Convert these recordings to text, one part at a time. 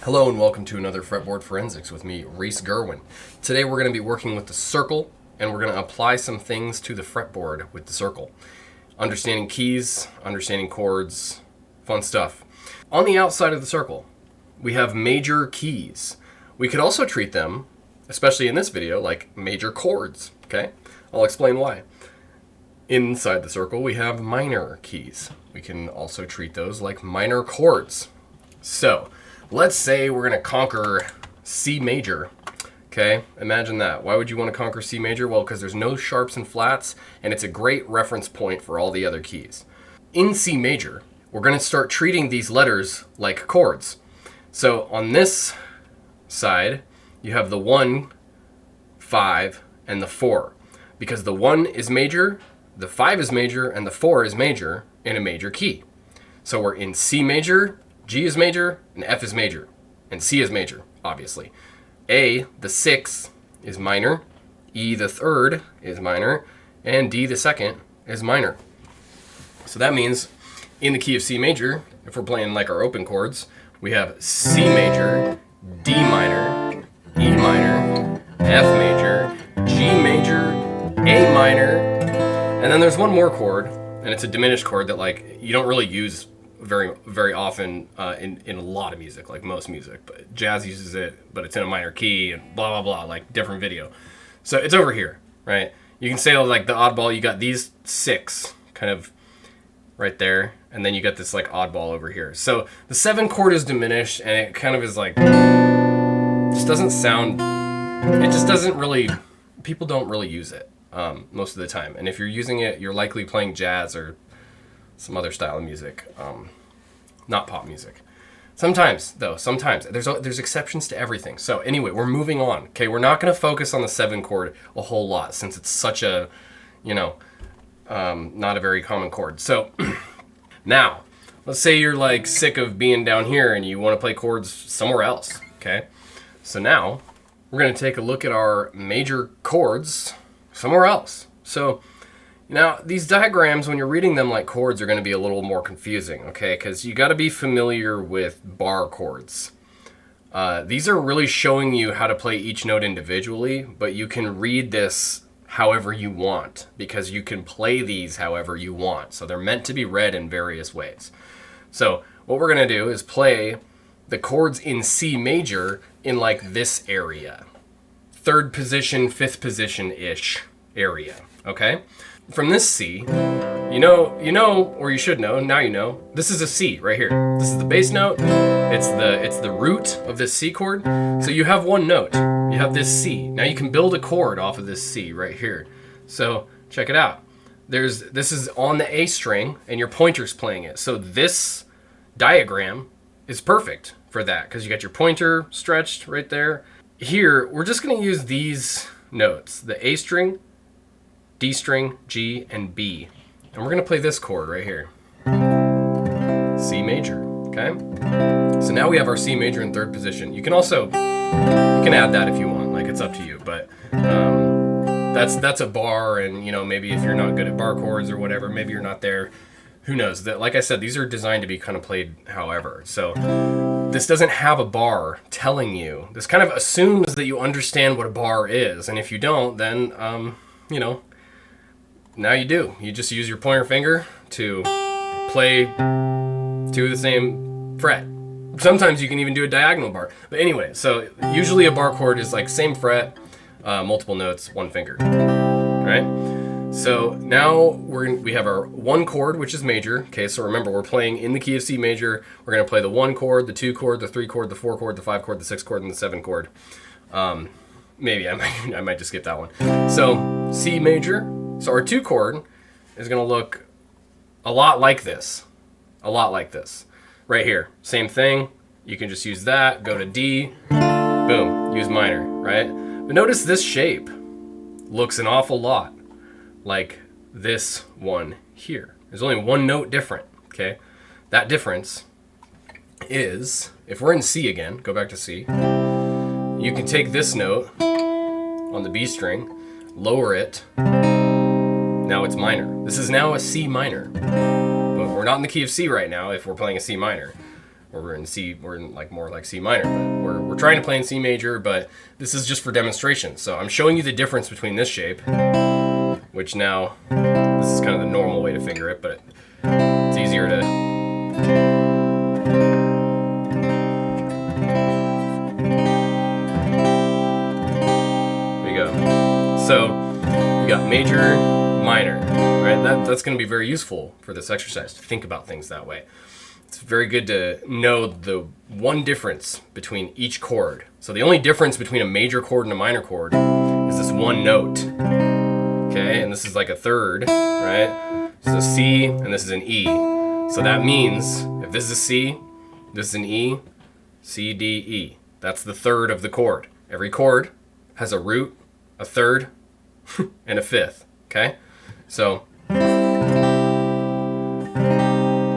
Hello and welcome to another Fretboard Forensics with me, Reese Gerwin. Today we're going to be working with the circle and we're going to apply some things to the fretboard with the circle. Understanding keys, understanding chords, fun stuff. On the outside of the circle, we have major keys. We could also treat them, especially in this video, like major chords, okay? I'll explain why. Inside the circle, we have minor keys. We can also treat those like minor chords. So, let's say we're going to conquer C major, okay? Imagine that. Why would you want to conquer C major? Well, because there's no sharps and flats, and it's a great reference point for all the other keys. In C major, we're going to start treating these letters like chords. So on this side, you have the 1, 5, and the 4. Because the 1 is major, the 5 is major, and the 4 is major in a major key. So we're in C major, G is major, and F is major, and C is major, obviously. A, the 6th, is minor, E, the 3rd, is minor, and D, the 2nd, is minor. So that means in the key of C major, if we're playing like our open chords, we have C major, D minor, E minor, F major, G major, A minor, and then there's one more chord, and it's a diminished chord that like you don't really use very often in a lot of music, like most music, but jazz uses it, but it's in a minor key and blah blah blah, like different video. So it's over here, right? You can say like the oddball, you got these 6 kind of right there, and then you got this like oddball over here. So the 7 chord is diminished, and it kind of is like just doesn't sound. It just doesn't really. People don't really use it most of the time, and if you're using it, you're likely playing jazz or some other style of music, not pop music. Sometimes, though, there's exceptions to everything. So anyway, we're moving on. Okay, we're not going to focus on the 7 chord a whole lot since it's such a, not a very common chord. So now, let's say you're like sick of being down here and you want to play chords somewhere else. Okay, so now we're going to take a look at our major chords somewhere else. So now, these diagrams, when you're reading them like chords, are going to be a little more confusing, okay? Because you got to be familiar with bar chords. These are really showing you how to play each note individually, but you can read this however you want, because you can play these however you want. So they're meant to be read in various ways. So what we're going to do is play the chords in C major in like this area. 3rd position, 5th position-ish area, okay? From this C, you know, or you should know, now you know, this is a C right here. This is the bass note, it's the root of this C chord. So you have one note, you have this C. Now you can build a chord off of this C right here. So check it out. This is on the A string and your pointer's playing it. So this diagram is perfect for that because you got your pointer stretched right there. Here, we're just gonna use these notes, the A string, D string, G, and B. And we're gonna play this chord right here. C major, okay? So now we have our C major in 3rd position. You can also, you can add that if you want, like it's up to you, but that's a bar, and maybe if you're not good at bar chords or whatever, maybe you're not there, who knows? That, like I said, these are designed to be kind of played however. So this doesn't have a bar telling you. This kind of assumes that you understand what a bar is, and if you don't, then, now you do. You just use your pointer finger to play to the same fret. Sometimes you can even do a diagonal bar. But anyway, so usually a bar chord is like same fret, multiple notes, one finger. All right? So now we have our 1 chord, which is major. Okay, so remember, we're playing in the key of C major. We're going to play the 1 chord, the 2 chord, the 3 chord, the 4 chord, the 5 chord, the 6 chord, and the 7 chord. Maybe I might just skip that one. So C major. So our 2 chord is going to look a lot like this. A lot like this. Right here. Same thing. You can just use that. Go to D. Boom. Use minor, right? But notice this shape looks an awful lot like this one here. There's only one note different, okay? That difference is, if we're in C again, go back to C, you can take this note on the B string, lower it, now it's minor. This is now a C minor. But we're not in the key of C right now if we're playing a C minor. or we're in C, we're in like more like C minor, but we're trying to play in C major, but this is just for demonstration. So I'm showing you the difference between this shape, which now, this is kind of the normal way to finger it, but it's easier to, there you go. So you got major, minor, right? That's going to be very useful for this exercise, to think about things that way. It's very good to know the one difference between each chord. So the only difference between a major chord and a minor chord is this one note. Okay, and this is like a third, right? This is a C and this is an E. So that means if this is a C, this is an E, C, D, E. That's the third of the chord. Every chord has a root, a third, and a fifth. Okay? So,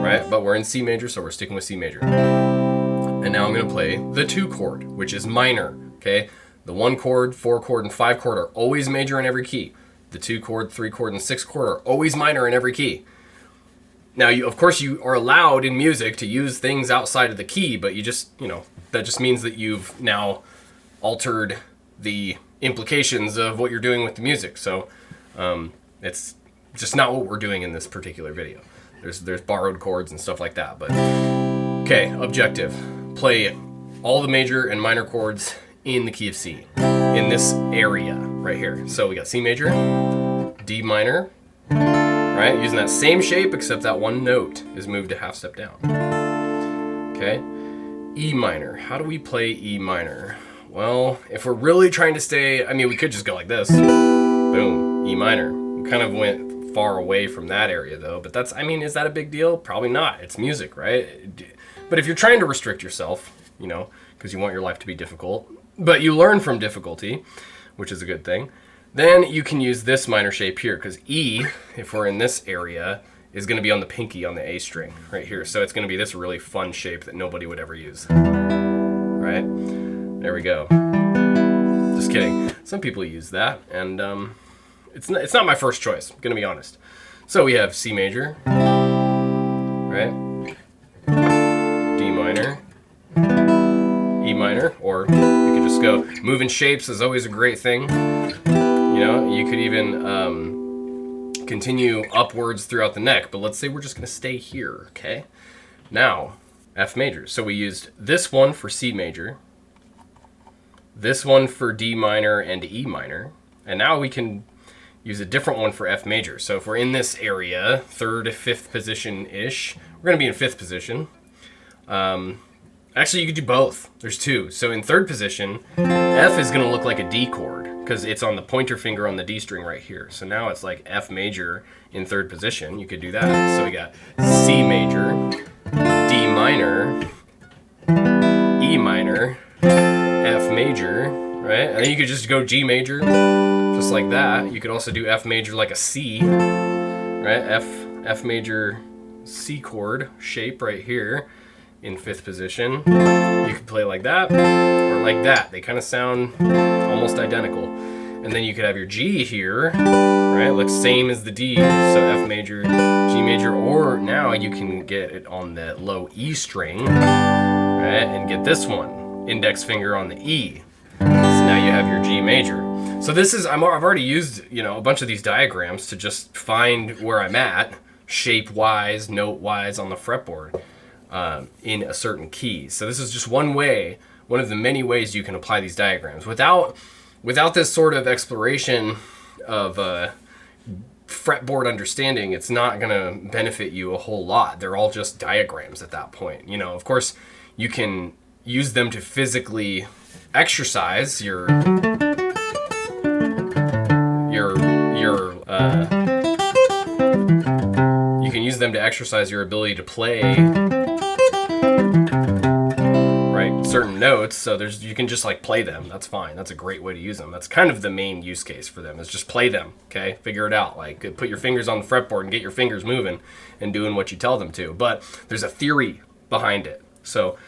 right, but we're in C major, so we're sticking with C major. And now I'm going to play the 2 chord, which is minor. Okay? The 1 chord, 4 chord, and 5 chord are always major in every key. The 2 chord, 3 chord, and 6 chord are always minor in every key. Now, of course, you are allowed in music to use things outside of the key, but you just, that just means that you've now altered the implications of what you're doing with the music. So it's just not what we're doing in this particular video. There's borrowed chords and stuff like that. But okay, objective: play all the major and minor chords in the key of C, in this area right here. So we got C major, D minor, right? Using that same shape, except that one note is moved a half step down. Okay, E minor. How do we play E minor? Well, if we're really trying to stay, I mean, we could just go like this. Boom, E minor. We kind of went far away from that area though, but that's, I mean, is that a big deal? Probably not. It's music, right? But if you're trying to restrict yourself, because you want your life to be difficult, but you learn from difficulty, which is a good thing, then you can use this minor shape here, because E, if we're in this area, is going to be on the pinky on the A string right here. So it's going to be this really fun shape that nobody would ever use. Right? There we go. Just kidding. Some people use that, and it's not my first choice, I'm going to be honest. So we have C major, right? D minor, E minor, or you could just go. Moving shapes is always a great thing. You could even continue upwards throughout the neck, but let's say we're just going to stay here, okay? Now, F major. So we used this one for C major, this one for D minor and E minor, and now we can use a different one for F major. So if we're in this area, 3rd, 5th position-ish, we're going to be in 5th position. Actually, you could do both. There's 2. So in 3rd position, F is going to look like a D chord because it's on the pointer finger on the D string right here. So now it's like F major in 3rd position. You could do that. So we got C major, D minor, E minor, F major, right? And then you could just go G major, just like that. You could also do F major like a C, right? F major C chord shape right here in 5th position. You could play like that or like that. They kind of sound almost identical. And then you could have your G here, right? Looks same as the D, so F major, G major, or now you can get it on the low E string, right? And get this one, index finger on the E. So now you have your G major. So this is, I've already used, a bunch of these diagrams to just find where I'm at, shape-wise, note-wise on the fretboard in a certain key. So this is just one way, one of the many ways you can apply these diagrams. Without this sort of exploration of fretboard understanding, it's not going to benefit you a whole lot. They're all just diagrams at that point. Of course, you can use them to physically exercise your you can use them to exercise your ability to play certain notes. So you can just like play them. That's fine. That's a great way to use them. That's kind of the main use case for them, is just play them. Okay, figure it out. Like put your fingers on the fretboard and get your fingers moving and doing what you tell them to. But there's a theory behind it. So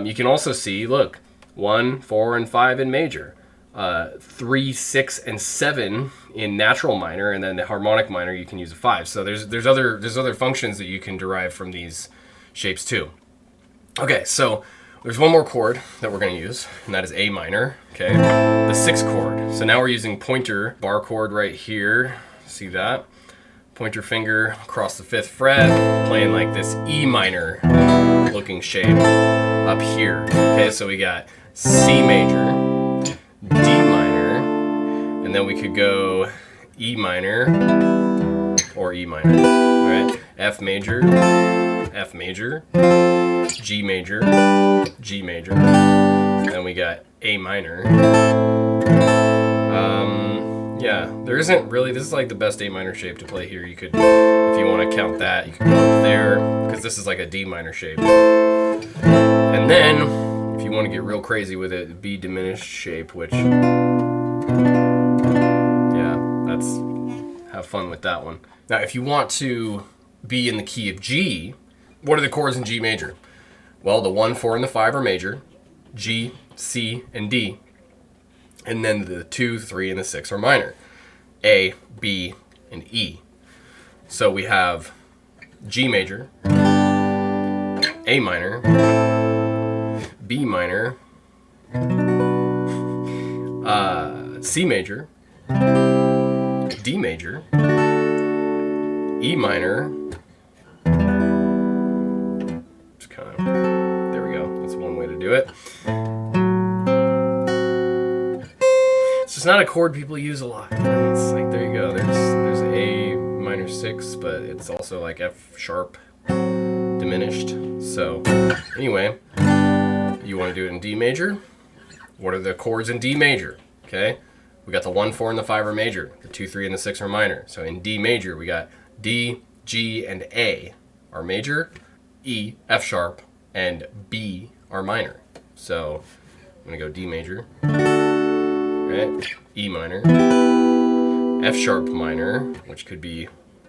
you can also see, look, 1, 4, and 5 in major, 3, 6, and 7 in natural minor, and then the harmonic minor you can use a 5. So there's other functions that you can derive from these shapes too. Okay, so there's one more chord that we're going to use, and that is A minor, okay? The 6th chord. So now we're using pointer bar chord right here. See that? Pointer finger across the 5th fret, playing like this E minor looking shape up here. Okay, so we got C major, D minor, and then we could go E minor or E minor, all right? F major, F major, G major, G major, then we got A minor. Yeah, there isn't really, this is like the best A minor shape to play here. You could, if you want to count that, you could go up there, because this is like a D minor shape. And then, if you want to get real crazy with it, B diminished shape, which, yeah, that's, have fun with that one. Now, if you want to be in the key of G, what are the chords in G major? Well, the 1, 4, and the 5 are major, G, C, and D. And then the 2, 3, and the 6 are minor, A, B, and E. So we have G major, A minor, B minor, C major, D major, E minor. Just kind of, there we go. That's one way to do it. It's not a chord people use a lot. It's like, there you go. There's A minor 6, but it's also like F sharp diminished. So anyway, you want to do it in D major. What are the chords in D major? Okay, we got the 1, 4, and the 5 are major. The 2, 3, and the 6 are minor. So in D major, we got D, G, and A are major. E, F sharp, and B are minor. So I'm gonna go D major. Right? E minor, F sharp minor, which could be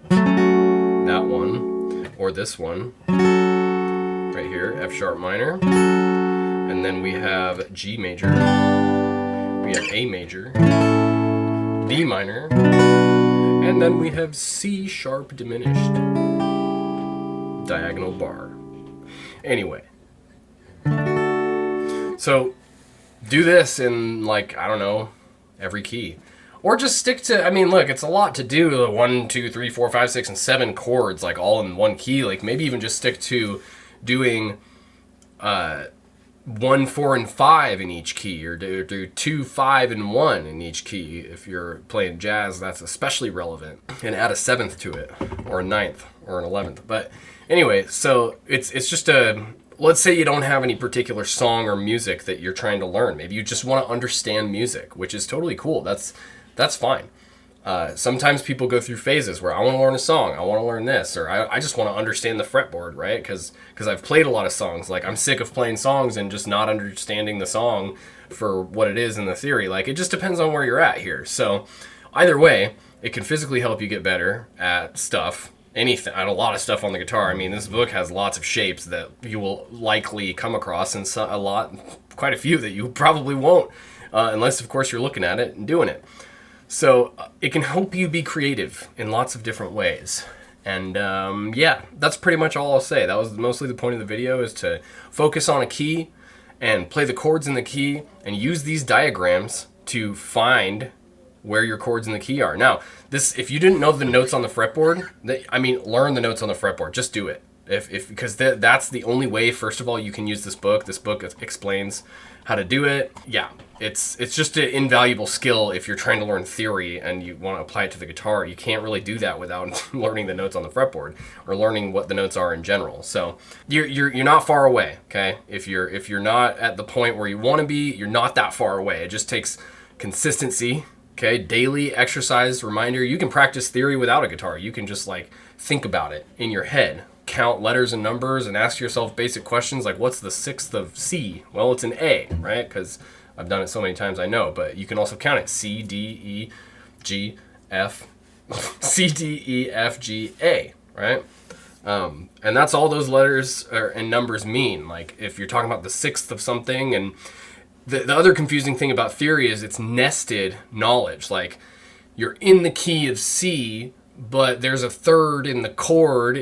that one, or this one, right here, F sharp minor, and then we have G major, we have A major, D minor, and then we have C sharp diminished, diagonal bar. Anyway, so do this in, like, I don't know, every key. Or just stick to, I mean, look, it's a lot to do, 1, 2, 3, 4, 5, 6, and 7 chords, like, all in one key. Like, maybe even just stick to doing 1, 4, and 5 in each key, or do 2, 5, and 1 in each key. If you're playing jazz, that's especially relevant. And add a 7th to it, or a 9th, or an 11th. But anyway, so it's just a... Let's say you don't have any particular song or music that you're trying to learn. Maybe you just want to understand music, which is totally cool. That's fine. Sometimes people go through phases where I want to learn a song, I want to learn this, or I just want to understand the fretboard, right? Because I've played a lot of songs. Like, I'm sick of playing songs and just not understanding the song for what it is in the theory. Like, it just depends on where you're at here. So either way, it can physically help you get better at stuff. Anything, a lot of stuff on the guitar. I mean, this book has lots of shapes that you will likely come across, and quite a few that you probably won't, unless, of course, you're looking at it and doing it. So it can help you be creative in lots of different ways. And yeah, that's pretty much all I'll say. That was mostly the point of the video, is to focus on a key and play the chords in the key and use these diagrams to find where your chords in the key are. Now, if you didn't know the notes on the fretboard, learn the notes on the fretboard. Just do it. Because that's the only way, first of all, you can use this book. This book explains how to do it. Yeah, it's just an invaluable skill if you're trying to learn theory and you want to apply it to the guitar. You can't really do that without learning the notes on the fretboard or learning what the notes are in general. So you're not far away, okay? If you're not at the point where you want to be, you're not that far away. It just takes consistency. Okay, daily exercise reminder. You can practice theory without a guitar. You can just like think about it in your head. Count letters and numbers and ask yourself basic questions like, what's the 6th of C? Well, it's an A, right? Because I've done it so many times I know. But you can also count it. C, D, E, G, F, C, D, E, F, G, A, right? And that's all those letters and numbers mean. Like, if you're talking about the 6th of something, and the other confusing thing about theory is it's nested knowledge. Like, you're in the key of C, but there's a third in the chord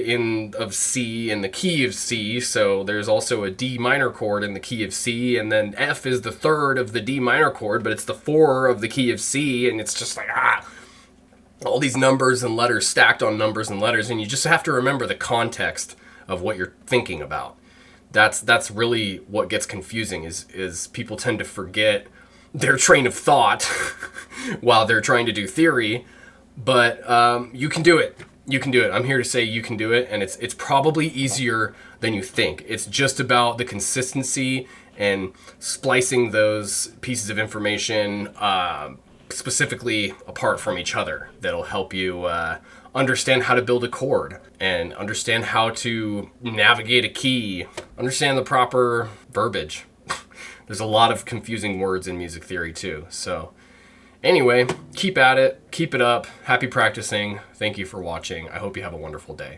of C in the key of C, so there's also a D minor chord in the key of C, and then F is the third of the D minor chord, but it's the 4 of the key of C, and it's just like, all these numbers and letters stacked on numbers and letters, and you just have to remember the context of what you're thinking about. That's really what gets confusing, is people tend to forget their train of thought while they're trying to do theory. But you can do it. You can do it. I'm here to say you can do it, and it's probably easier than you think. It's just about the consistency and splicing those pieces of information specifically apart from each other that'll help you understand how to build a chord and understand how to navigate a key, understand the proper verbiage. There's a lot of confusing words in music theory too. So anyway, keep at it, keep it up. Happy practicing. Thank you for watching. I hope you have a wonderful day.